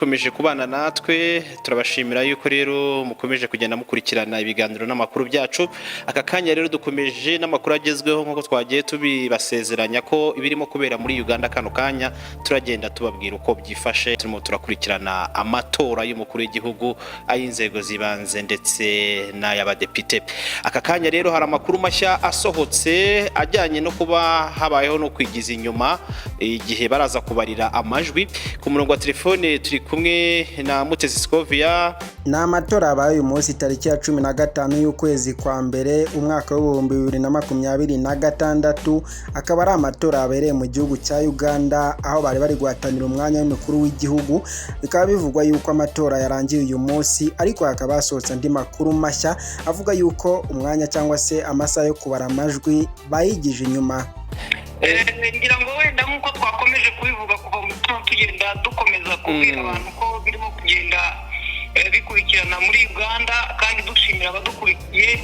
Komeje kubana natwe turabashimira yuko rero mukomeje kugenda mukurikirana ibiganiro n'amakuru byacu. Aka kanya rero dukomeje n'amakuru agezweho nkuko twagiye tubibasezeranya ko ibirimo kubera muri Uganda kano kanya turagenda tubabwira uko byifashe. Turimo turakurikirana amatora y'umukuru w'igihugu, ay'inzego zibanze ndetse n'ay'abadepite. Aka kanya rero hari amakuru mashya asohotse ajyanye no kuba habayeho no kwigiza inyuma igihe baraza kubarira amajwi. Ku murongo wa telefone turi kumwe na Mutesi Scovia. Ni amatora abaye uyu munsi tariki ya 15 y'ukwezi kwa mbere umwaka wa 2026, akaba ari amatora abereye mu gihugu cya Uganda aho bari guhatanira umwanya w'umukuru w'igihugu. Bikaba bivugwa yuko amatora yarangiye uyu munsi, ariko hakaba hasohotse andi makuru mashya avuga yuko umwanya cyangwa se amasaha yo kubara amajwi bayigije inyuma. Ngira ngo wenda nkuko twakomeje kubivuga kuva mu tugenda dukomeza kubwira abantu ko birimo kugenda bikurikirana muri Uganda, kandi dushimira abadukurikiye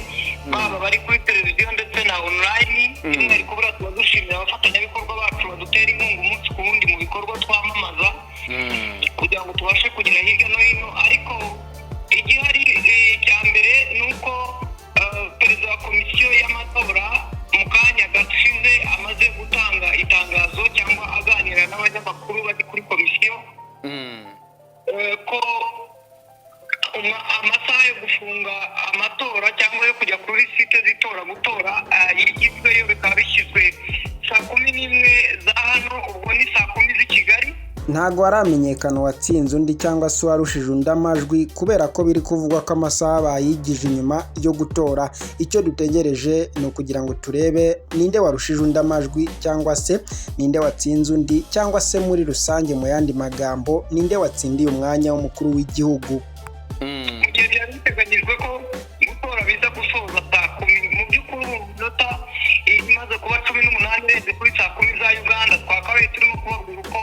baba bari kuri televiziyo ndetse na online. Ariko bura dushimira abafatanyabikorwa bacu badutera inkunga umunsi ku wundi mu bikorwa twamamaza kugira ngo tubashe kugera hirya no hino. Ariko igihari cya mbere nuko perezida wa komisiyo y'amatora mu kanya gashize amaze gutanga itangazo cyangwa aganira n'abanyamakuru bari kuri komisiyo ko amasaha yo gufunga amatora cyangwa yo kujya kuri site zitora gutora yigizweyo, bikaba bishyizwe saa 11 za hano, ubwo ni saa 10 z'i Kigali. Ntago haramenyekana watsinze undi cyangwa se warushije undi amajwi, kubera ko biri kuvugwa ko amasaha bayigije inyuma yo gutora. Icyo dutegereje ni ukugira ngo turebe ninde warushije undi amajwi, cyangwa se ninde watsinze undi, cyangwa se muri rusange mu yandi magambo ninde watsindiye umwanya w'umukuru w'igihugu. Mu gihe byari biteganyijwe ko gutora biza gusoza saa 10, mu by'ukuri minota imaze kuba 18 irenze kuri saa 10 za Uganda, twakabaye turimo kubabwira uko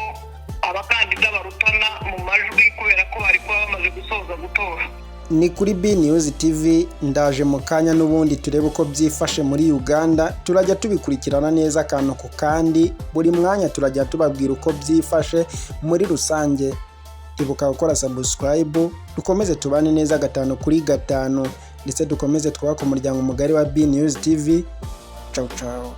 abakandida barutana mu majwi kubera ko bari kuba bamaze gusoza gutora. Ni kuri B News TV, ndaje mu kanya n'ubundi turebe uko byifashe muri Uganda. Turajya tubikurikirana neza akantu ku kandi, buri mwanya turajya tubabwira uko byifashe muri rusange. Ibuka gukora subscribe, dukomeze tubane neza 5 kuri 5, ndetse dukomeze twubaka umuryango mugari wa B News TV. Ciao ciao.